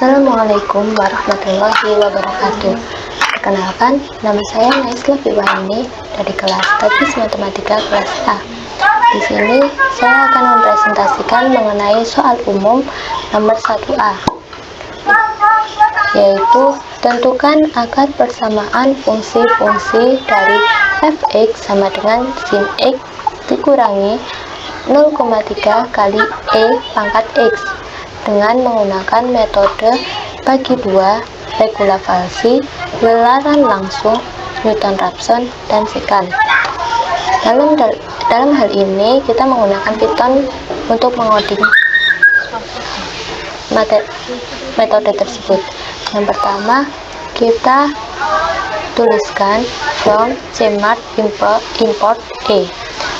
Assalamualaikum warahmatullahi wabarakatuh. Perkenalkan, nama saya Naisla Fiwani dari kelas Statis Matematika kelas A. Di sini saya akan mempresentasikan mengenai soal umum nomor 1A, yaitu tentukan akar persamaan fungsi-fungsi dari f(x) sama dengan sin x dikurangi 0,3 kali e pangkat x dengan menggunakan metode bagi dua, regulavalsi, lelaran langsung, Newton-Raphson, dan sekant. Dalam hal ini kita menggunakan Python untuk mengoding metode tersebut. Yang pertama, kita tuliskan from Cmart import E.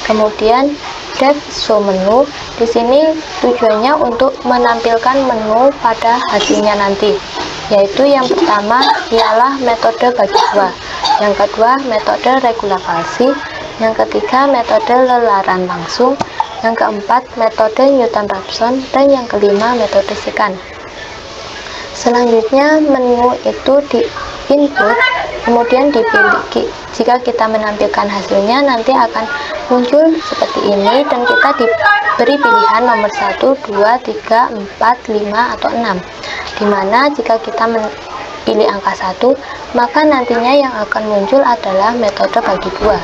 Kemudian def show menu. Di sini tujuannya untuk menampilkan menu pada hasilnya nanti, yaitu yang pertama ialah metode bagi dua, yang kedua metode regulavalsi, yang ketiga metode lelaran langsung, yang keempat metode Newton-Raphson, dan yang kelima metode sekant. Selanjutnya menu itu di input, kemudian dipilih. Jika kita menampilkan hasilnya nanti akan muncul seperti ini, dan kita diberi pilihan nomor 1, 2, 3, 4, 5, atau 6, dimana jika kita pilih angka 1 maka nantinya yang akan muncul adalah metode bagi dua.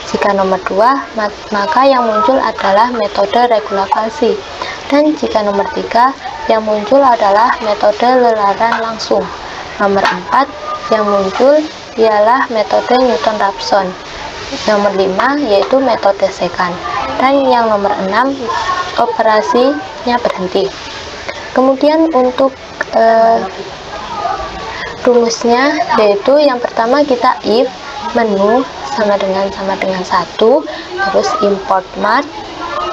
Jika nomor 2 maka yang muncul adalah metode regulavalsi, dan jika nomor 3 yang muncul adalah metode lelaran langsung. Nomor 4 yang muncul ialah metode Newton-Raphson. Nomor 5 yaitu metode sekant, dan yang nomor 6 operasinya berhenti. Kemudian untuk rumusnya yaitu yang pertama kita if menu sama dengan 1, terus import mat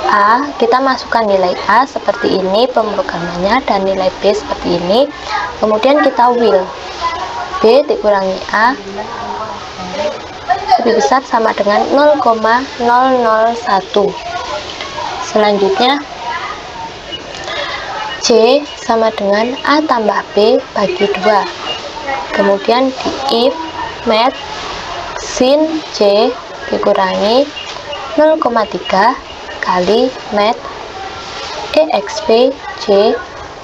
A, kita masukkan nilai A seperti ini pemrogramannya, dan nilai B seperti ini. Kemudian kita will B dikurangi A lebih besar sama dengan 0,001. Selanjutnya C sama dengan A tambah B bagi 2. Kemudian di if mat sin C dikurangi 0,3 kali mat exp C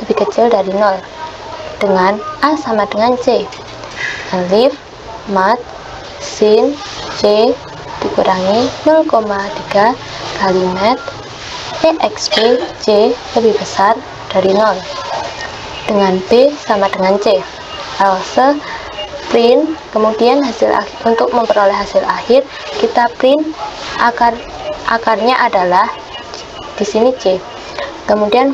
lebih kecil dari 0 dengan A sama dengan C. If mat sin C dikurangi 0,3 kali mat exp C lebih besar dari 0 dengan B sama dengan C. Else print, kemudian untuk memperoleh hasil akhir kita print akarnya adalah di sini C. Kemudian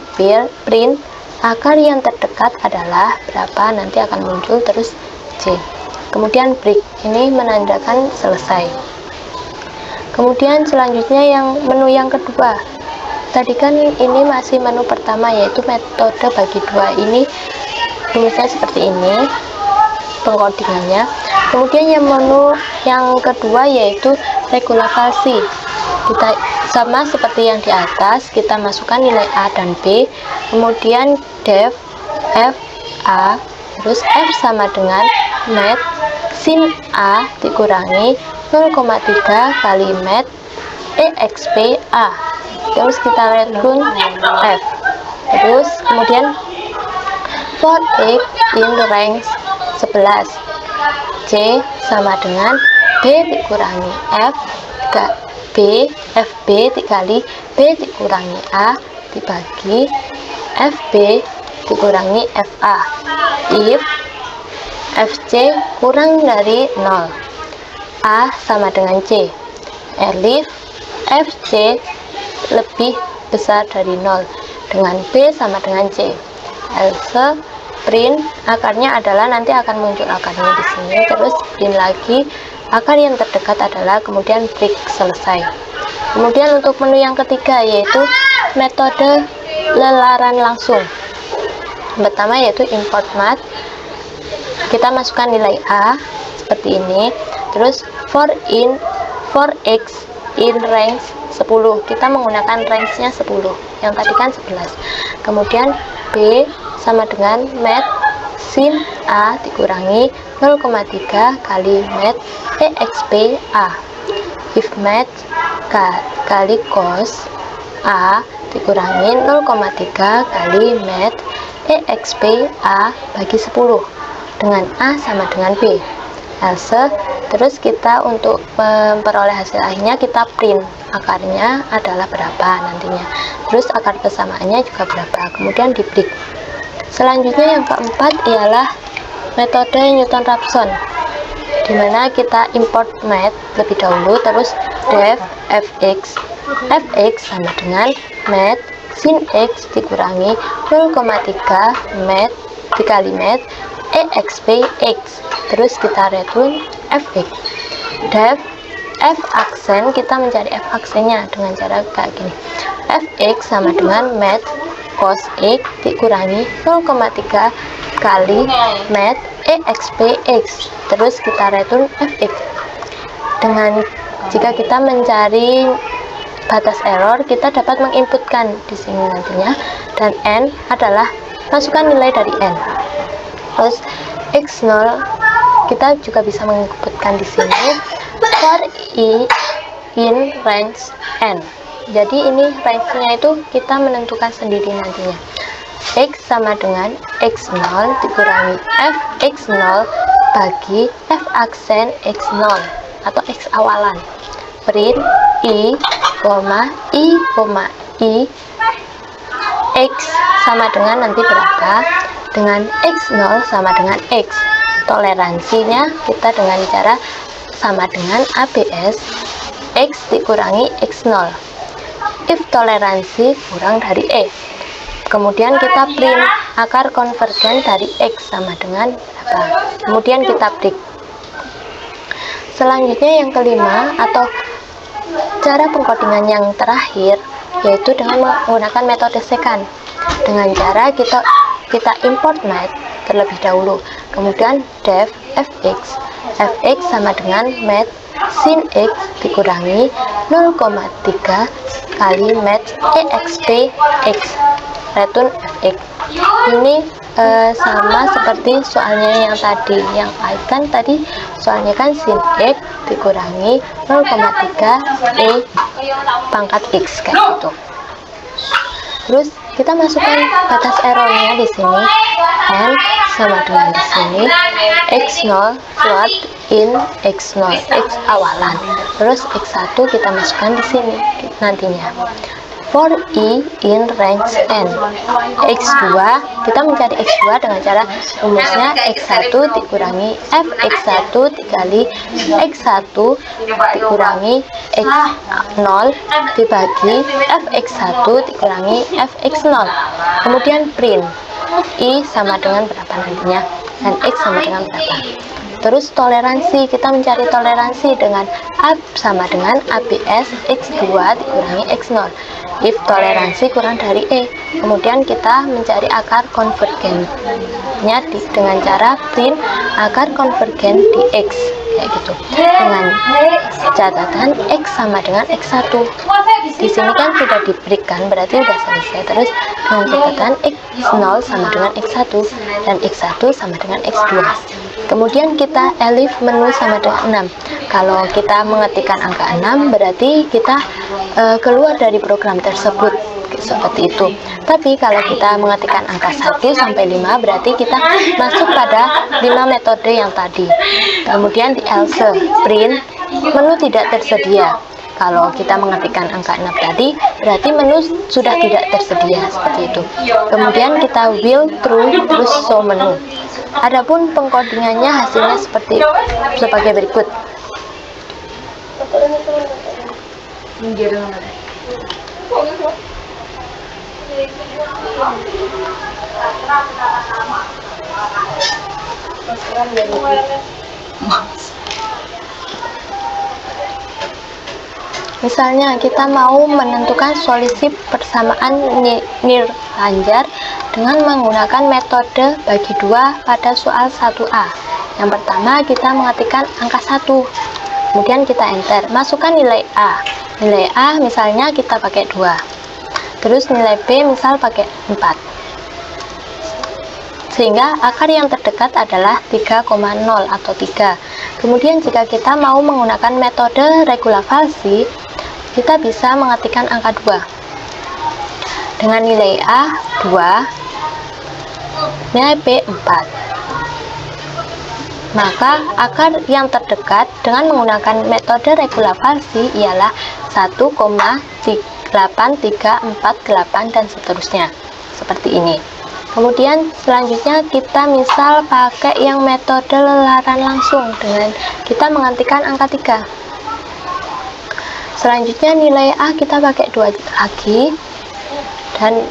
print akar yang terdekat adalah berapa, nanti akan muncul terus C. Kemudian break, ini menandakan selesai. Kemudian selanjutnya yang menu yang kedua. Tadi kan ini masih menu pertama yaitu metode bagi dua. Ini rumusnya seperti ini pengkodingannya. Kemudian yang menu yang kedua yaitu regulavalsi. Kita sama seperti yang di atas, kita masukkan nilai A dan B, kemudian def f A, terus f sama dengan mat sin A dikurangi 0,3 kali mat exp A, terus kita return f. Terus kemudian for x in range 11 C sama dengan B dikurangi F FB dikali B dikurangi A dibagi FB dikurangi FA. If FC kurang dari 0, A sama dengan C. Elif FC lebih besar dari 0 dengan B sama dengan C. Else print akarnya adalah nanti akan muncul akarnya di sini, terus print lagi akar yang terdekat adalah, kemudian break, selesai. Kemudian untuk menu yang ketiga yaitu metode lelaran langsung. Pertama yaitu import mat, kita masukkan nilai A seperti ini, terus for x in range 10, kita menggunakan range nya 10, yang tadi kan 11. Kemudian B sama dengan mat sin A dikurangi 0,3 kali mat EXP A. If mat kali cos A dikurangi 0,3 kali mat EXP A bagi 10 dengan A sama dengan B. Else, terus kita untuk memperoleh hasil akhirnya kita print akarnya adalah berapa nantinya, terus akar persamaannya juga berapa, kemudian dibalik. Selanjutnya yang keempat ialah metode Newton-Raphson, dimana kita import mat lebih dahulu, terus def fx sama dengan mat sin x dikurangi 0,3 mat dikali mat EXP X, terus kita return fx. Def f aksen, kita mencari f aksennya dengan cara kayak gini, fx sama dengan mat cos x dikurangi 0,3 kali mat EXP X, terus kita return fx. Dengan jika kita mencari batas error, kita dapat menginputkan di sini nantinya, dan n adalah masukkan nilai dari n. Terus x0 kita juga bisa menginputkan di sini for i in range n. Jadi ini range-nya itu kita menentukan sendiri nantinya. X sama dengan x0 dikurangi f x0 bagi f aksen x0 atau x awalan. Print i, x sama dengan nanti berapa, dengan x0 sama dengan x. Toleransinya kita dengan cara sama dengan ABS x dikurangi x0. If toleransi kurang dari E, kemudian kita print akar konvergen dari x sama dengan berapa, kemudian kita break. Selanjutnya yang kelima atau cara pengkodingan yang terakhir yaitu dengan menggunakan metode secant, dengan cara kita import mat terlebih dahulu, kemudian def fx sama dengan mat sin x dikurangi 0,3 kali mat EXP X, return fx. Ini sama seperti soalnya yang tadi, yang kan tadi soalnya kan sin x dikurangi 0,3 E pangkat X kayak gitu. Terus kita masukkan batas errornya di sini, n sama dengan di sini x0 float in x0 x awalan, terus x1 kita masukkan di sini nantinya. For i in range n, x2 kita mencari x2 dengan cara rumusnya x1 dikurangi f x1 dikali x1 dikurangi x0 dibagi f x1 dikurangi f x0, kemudian print i sama dengan berapa nantinya dan x sama dengan berapa. Terus toleransi, kita mencari toleransi dengan A sama dengan ABS x2 dikurangi x0. If toleransi kurang dari E, kemudian kita mencari akar konvergennya dengan cara print akar konvergen di X kayak gitu, dengan catatan X sama dengan x1. Di sini kan sudah diberikan, berarti sudah selesai. Terus dengan catatan x0 sama dengan x1 dan x1 sama dengan x2. Kemudian kita elif menu sama dengan 6. Kalau kita mengetikkan angka 6 berarti kita keluar dari program tersebut seperti itu. Tapi kalau kita mengetikkan angka 1 sampai 5 berarti kita masuk pada 5 metode yang tadi. Kemudian di else print menu tidak tersedia. Kalau kita mengetikkan angka 6 tadi berarti menu sudah tidak tersedia seperti itu. Kemudian kita will true terus show menu. Adapun pengkodingannya hasilnya sebagai berikut. Misalnya kita mau menentukan solusi persamaan nilainya dengan menggunakan metode bagi dua pada soal 1A. Yang pertama kita mengetikkan angka 1, kemudian kita enter, masukkan nilai A. Nilai A misalnya kita pakai 2, terus nilai B misal pakai 4. sehingga akar yang terdekat adalah 3,0 atau 3. Kemudian jika kita mau menggunakan metode regulavasi, kita bisa mengetikkan angka 2 dengan nilai A 2, nilai B 4. Maka akar yang terdekat dengan menggunakan metode regulavasi ialah 1,8348 dan seterusnya, seperti ini. Kemudian selanjutnya kita misal pakai yang metode lelaran langsung dengan kita mengetikkan angka 3. Selanjutnya nilai A kita pakai 2 lagi, dan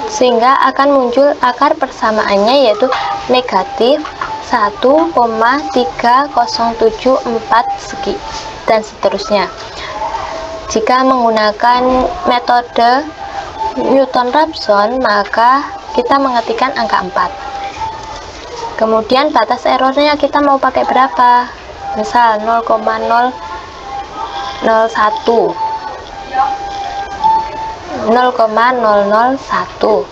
sehingga akan muncul akar persamaannya yaitu negatif 1,3074 segi dan seterusnya. Jika menggunakan metode Newton-Raphson, maka kita mengetikkan angka 4. Kemudian batas errornya kita mau pakai berapa? Misal 0,001, 0,001.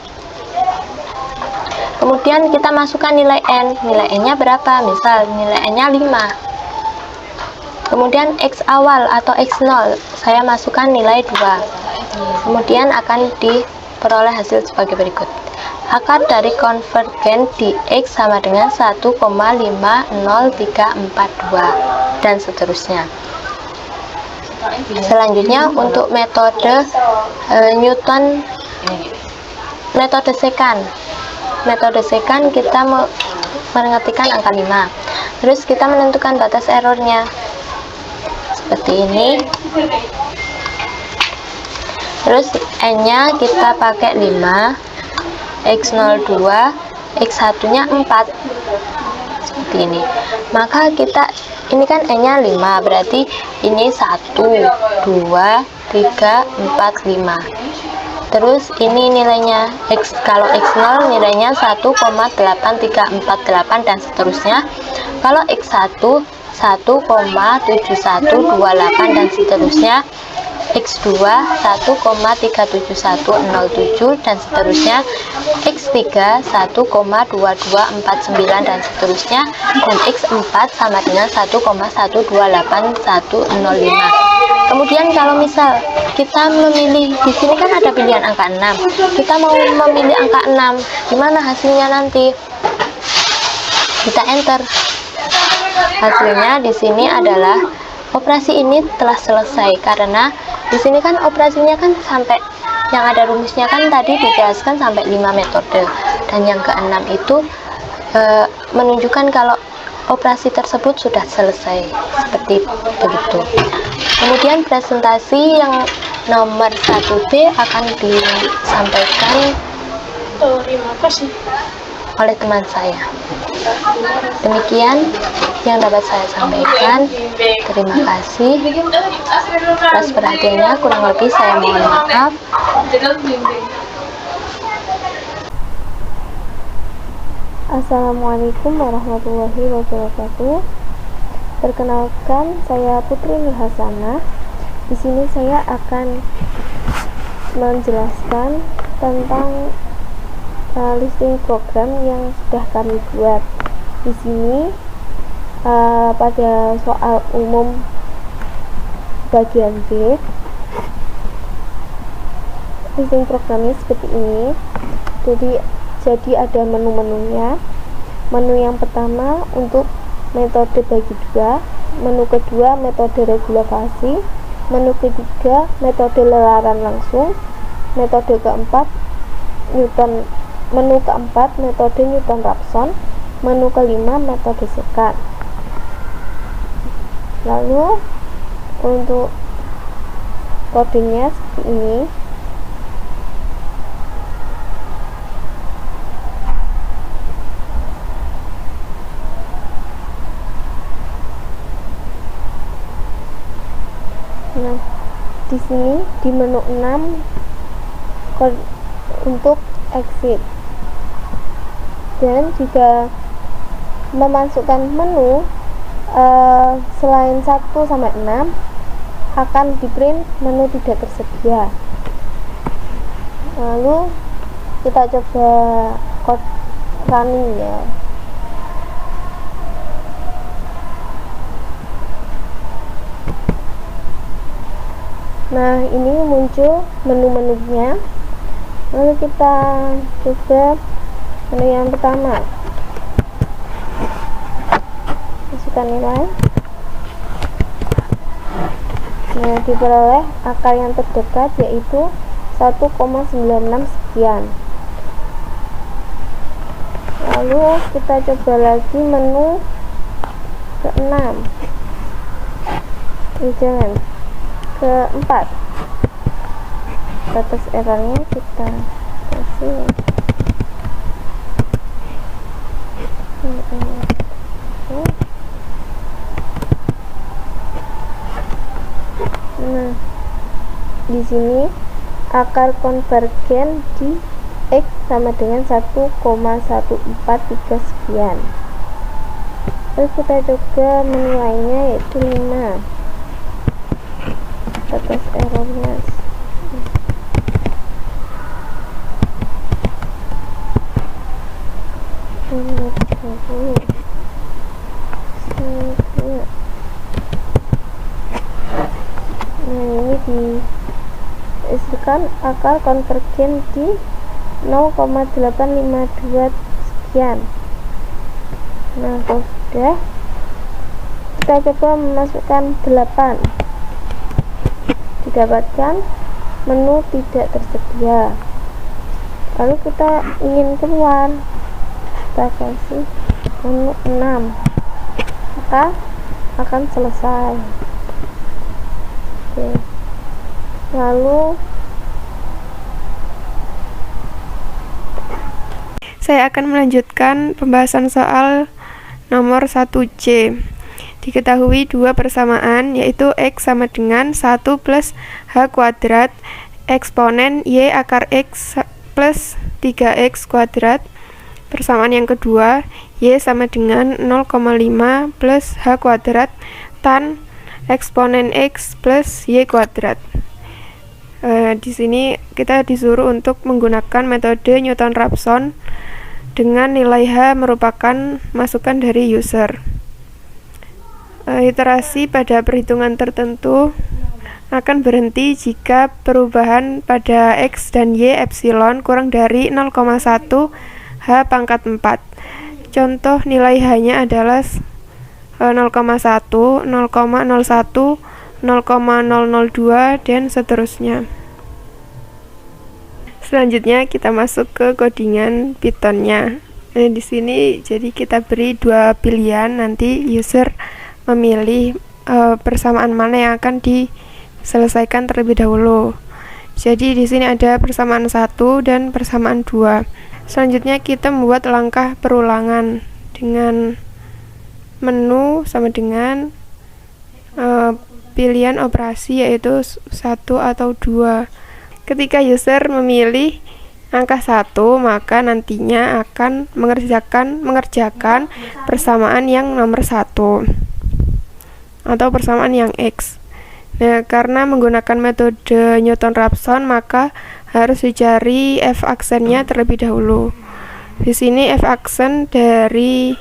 Kemudian kita masukkan nilai N. Nilai N-nya berapa? Misal nilai N-nya 5. Kemudian X awal atau X0, saya masukkan nilai 2. Kemudian akan diperoleh hasil sebagai berikut. Akar dari konvergen di X sama dengan 1,50342 dan seterusnya. Selanjutnya untuk metode Newton, metode sekant. Metode sekant kita mengetikkan angka 5. Terus kita menentukan batas errornya seperti ini. Terus N-nya kita pakai 5, X02, X1 nya 4 seperti ini. Maka kita ini kan N-nya 5, berarti ini 1, 2, 3, 4, 5. Terus ini nilainya kalau X0 nilainya 1,8348 dan seterusnya. Kalau X1 1,7128 dan seterusnya. X2 1,37107 dan seterusnya. X3 1,2249 dan seterusnya. Dan X4 sama dengan 1,128105. Kemudian kalau misal kita memilih, di sini kan ada pilihan angka 6. Kita mau memilih angka 6, gimana hasilnya nanti? Kita enter. Hasilnya di sini adalah operasi ini telah selesai, karena di sini kan operasinya kan sampai yang ada rumusnya kan tadi dijelaskan sampai 5 metode, dan yang ke-6 itu menunjukkan kalau operasi tersebut sudah selesai, seperti begitu. Kemudian presentasi yang nomor 1B akan disampaikan oleh teman saya. Demikian yang dapat saya sampaikan. Terima kasih atas perhatiannya. Kurang lebih saya mohon maaf. Assalamualaikum warahmatullahi wabarakatuh. Perkenalkan, saya Putri Nur Hasanah. Di sini saya akan menjelaskan tentang listing program yang sudah kami buat. Di sini pada soal umum bagian B, listing programnya seperti ini. Jadi ada menu-menunya. Menu yang pertama untuk metode bagi 2, menu kedua metode regulavasi, menu ketiga metode lelaran langsung, metode keempat menu keempat metode Newton-Raphson, menu kelima metode sekant. Lalu untuk kodenya seperti ini. Nah, di sini di menu 6 untuk exit. Dan jika memasukkan menu selain 1 sampai 6 akan di print menu tidak tersedia. Lalu kita coba running ya. Nah, ini muncul menu-menunya. Lalu kita coba menu yang pertama. Masukkan nilai. Nah, diperoleh akar yang terdekat yaitu 1,96 sekian. Lalu kita coba lagi menu ke-6. Jangan ke-4. Batas errornya kita kasih nah, di sini akar konvergen di X sama dengan 1,143 sekian. Terus kita coba menilainya yaitu 5. Batas errornya nah, ini diisikan akar konvergen di 0,852 sekian. Nah, kalau sudah, kita coba memasukkan 8. Didapatkan menu tidak tersedia. Lalu kita ingin keluar, kita kasih menu 6, maka akan selesai. Oke. Lalu saya akan melanjutkan pembahasan soal nomor 1C. Diketahui dua persamaan, yaitu X sama dengan 1 plus H kuadrat eksponen Y akar X plus 3X kuadrat. Persamaan yang kedua, Y sama dengan 0,5 plus H kuadrat tan eksponen X plus Y kuadrat. Di sini kita disuruh untuk menggunakan metode Newton-Raphson dengan nilai H merupakan masukan dari user. Iterasi pada perhitungan tertentu akan berhenti jika perubahan pada X dan Y epsilon kurang dari 0,1 H pangkat 4. Contoh nilai H-nya adalah 0,1, 0,01, 0,002 dan seterusnya. Selanjutnya kita masuk ke codingan Python-nya. Di sini jadi kita beri dua pilihan, nanti user memilih persamaan mana yang akan diselesaikan terlebih dahulu. Jadi di sini ada persamaan 1 dan persamaan 2. Selanjutnya kita membuat langkah perulangan dengan menu sama dengan pilihan operasi yaitu 1 atau 2. Ketika user memilih angka 1, maka nantinya akan mengerjakan persamaan yang nomor 1 atau persamaan yang X. Nah, karena menggunakan metode Newton-Raphson, maka harus dicari f aksennya terlebih dahulu. Di sini f aksen dari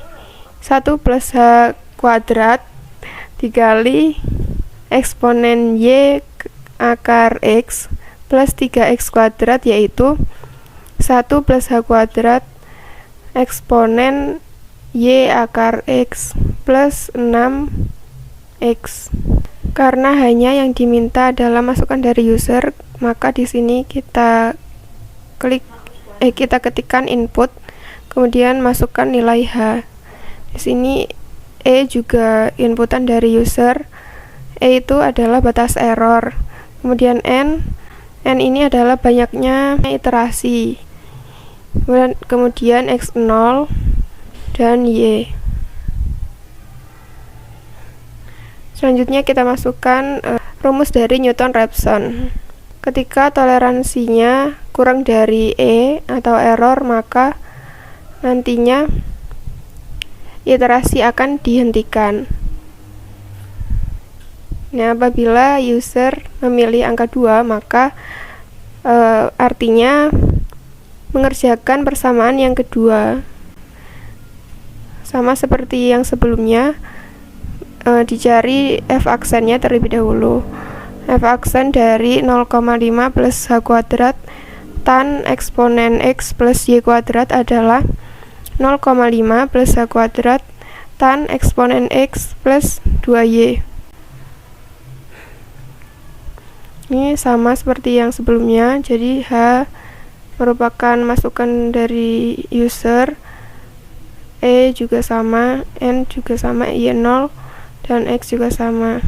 1 plus H kuadrat dikali eksponen Y akar X plus 3X kuadrat, yaitu 1 plus H kuadrat eksponen Y akar X plus 6X. Karena hanya yang diminta adalah masukan dari user, maka di sini kita ketikkan input, kemudian masukkan nilai H. Di sini E juga inputan dari user. E itu adalah batas error. Kemudian N ini adalah banyaknya iterasi. Kemudian X0 dan Y. Selanjutnya kita masukkan rumus dari Newton-Raphson. Ketika toleransinya kurang dari E atau error, maka nantinya iterasi akan dihentikan. Nah, apabila user memilih angka 2, maka artinya mengerjakan persamaan yang kedua. Sama seperti yang sebelumnya, dicari f aksennya terlebih dahulu. F aksen dari 0,5 plus h kuadrat tan eksponen x plus y kuadrat adalah 0,5 plus h kuadrat tan eksponen x plus 2y. Ini sama seperti yang sebelumnya, jadi h merupakan masukan dari user, e juga sama, n juga sama, y 0, dan x juga sama.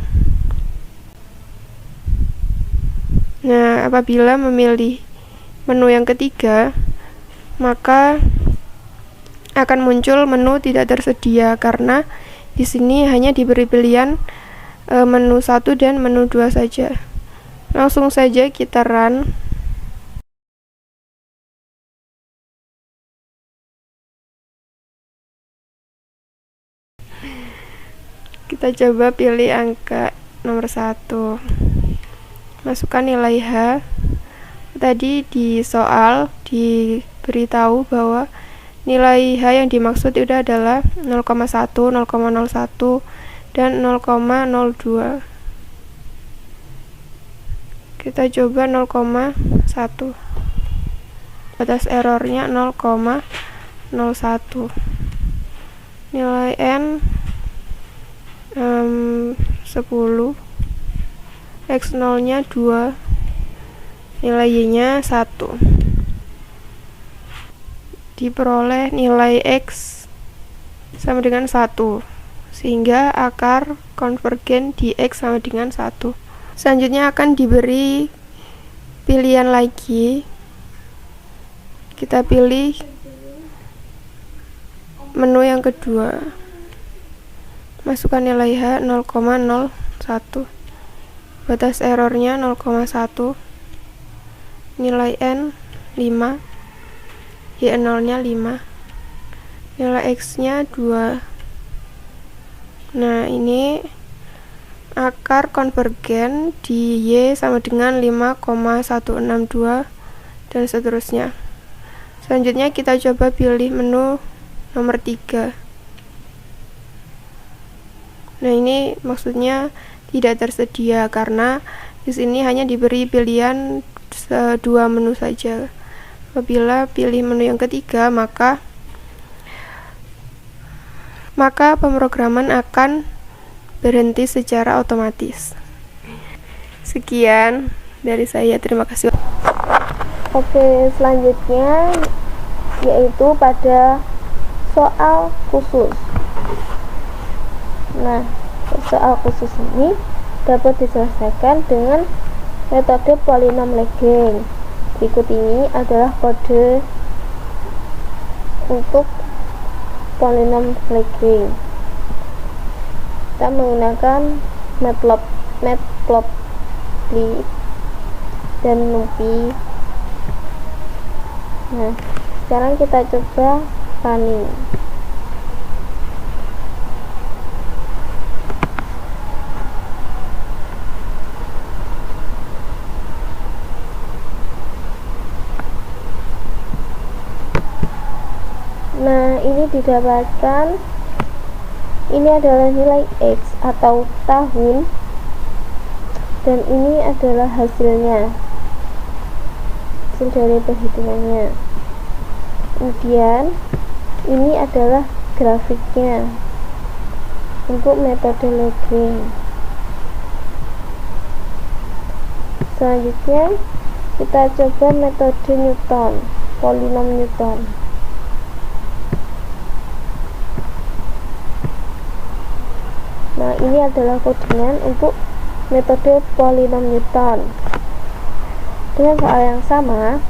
Nah, apabila memilih menu yang ketiga, maka akan muncul menu tidak tersedia karena di sini hanya diberi pilihan menu 1 dan menu 2 saja. Langsung saja kita run. Kita coba pilih angka nomor 1. Masukkan nilai h. Tadi di soal diberitahu bahwa nilai h yang dimaksud itu adalah 0,1, 0,01, dan 0,02. Kita coba 0,1. Batas errornya 0,01. Nilai n 10, x0 nya 2, nilai y nya 1. Diperoleh nilai x sama dengan 1, sehingga akar konvergen di x sama dengan 1. Selanjutnya akan diberi pilihan lagi. Kita pilih menu yang kedua. Masukkan nilai h 0,01. Batas errornya 0,1. Nilai n 5, y0 nya 5, nilai x nya 2. Nah, ini akar konvergen di y sama dengan 5,162 dan seterusnya. Selanjutnya kita coba pilih menu nomor 3. Nah, ini maksudnya tidak tersedia karena di sini hanya diberi pilihan 2 menu saja. Apabila pilih menu yang ketiga, maka pemrograman akan berhenti secara otomatis. Sekian dari saya, terima kasih. Oke, selanjutnya yaitu pada soal khusus. Nah, soal khusus ini dapat diselesaikan dengan metode polinom Lagrange. Berikut ini adalah kode untuk polinom Lagrange. Kita menggunakan matplotlib dan numpy. Nah, sekarang kita coba running. Nah, ini didapatkan, ini adalah nilai X atau tahun, dan ini adalah hasil dari perhitungannya. Kemudian ini adalah grafiknya untuk metode Lagrange. Selanjutnya kita coba metode Newton, polinom Newton. Nah, ini adalah kodenya untuk metode polinom Newton. Dengan soal yang sama,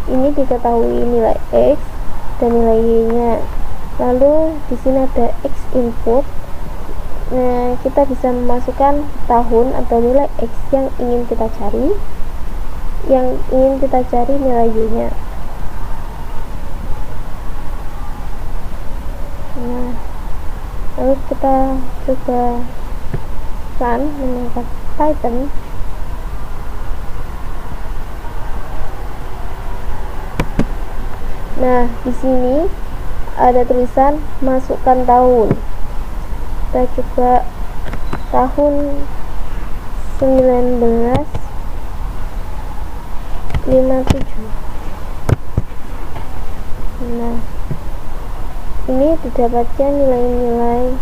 ini diketahui nilai X dan nilai Y-nya. Lalu di sini ada X input. Nah, kita bisa memasukkan tahun atau nilai X yang ingin kita cari. Yang ingin kita cari nilai Y-nya. Nah, lalu kita coba run menggunakan Python. Nah, di sini ada tulisan masukkan tahun. Kita coba tahun 1957. Nah, ini didapatkan nilai-nilai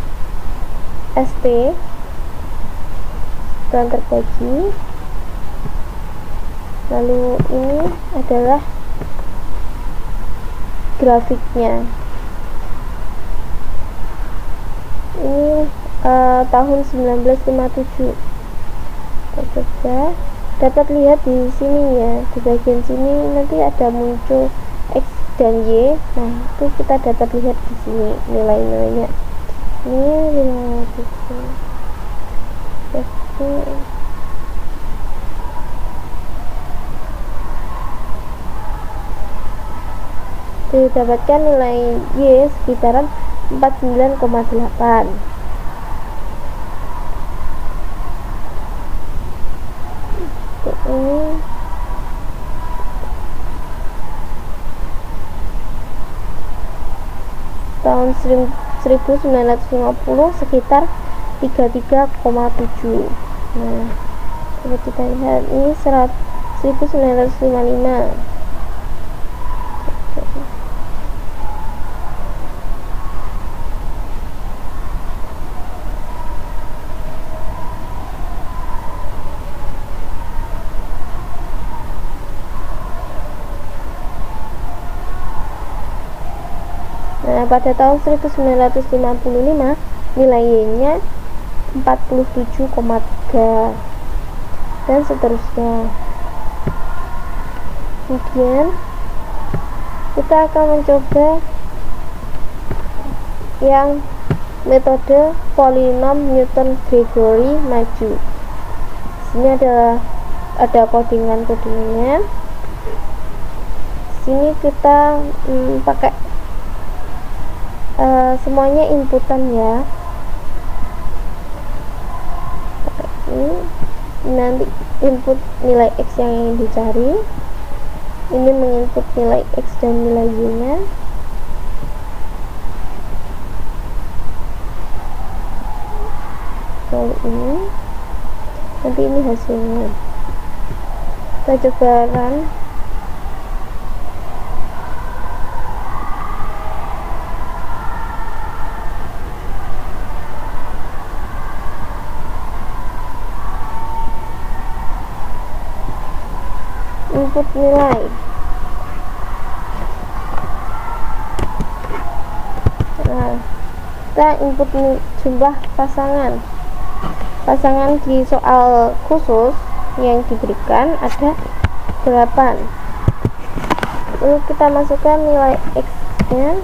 ST dan terbagi. Lalu ini adalah grafiknya. Ini tahun 1957. Kita coba dapat lihat di sini ya, di bagian sini nanti ada muncul X dan Y. Nah, itu kita dapat lihat di sini nilai-nilainya. Ini 57. Didapatkan nilai Y sekitaran 49,8. Ini tahun 1950 sekitar 33,7. Nah, coba kita lihat ini 1955. Nah, pada tahun 1955 nilai Y-nya 47,3 dan seterusnya. Kemudian kita akan mencoba yang metode polinom Newton-Gregory maju. Sini ada codingan-codingannya. Sini kita pakai semuanya inputan ya. Ini nanti input nilai X yang ingin dicari, ini menginput nilai X dan nilai Y nya. Lalu ini nanti ini hasilnya. Kita coba run. Input nilai. Nah, kita input jumlah pasangan di soal khusus yang diberikan ada 8. Lalu kita masukkan nilai X nya.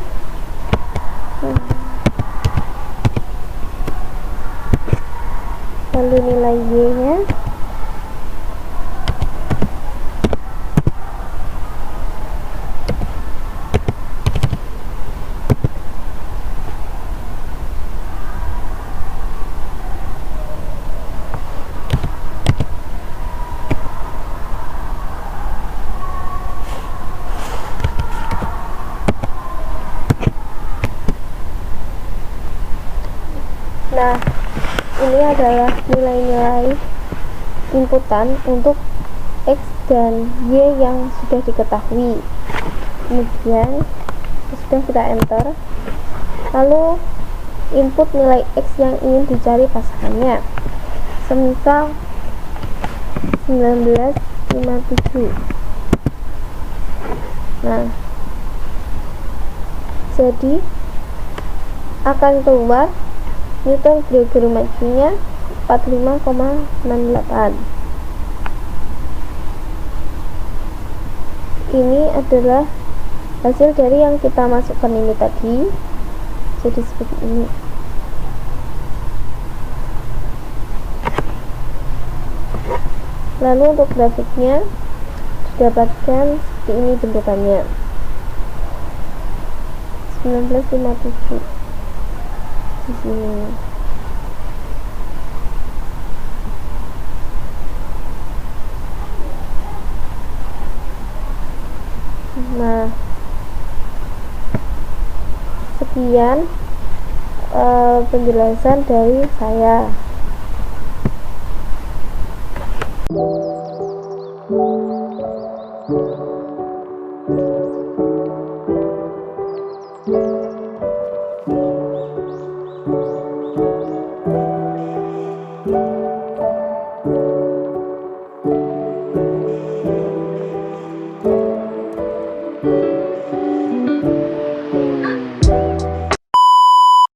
Lalu nilai Y nya. Nah, ini adalah nilai-nilai inputan untuk X dan Y yang sudah diketahui. Kemudian sudah kita enter. Lalu input nilai X yang ingin dicari pasangannya. Semisal 1957. Nah, jadi akan keluar Newton-Gregory majunya 45,68. Ini adalah hasil dari yang kita masukkan ini tadi. Jadi seperti ini. Lalu untuk grafiknya didapatkan seperti ini bentukannya. 1957 di sini. Nah, Sekian penjelasan dari saya.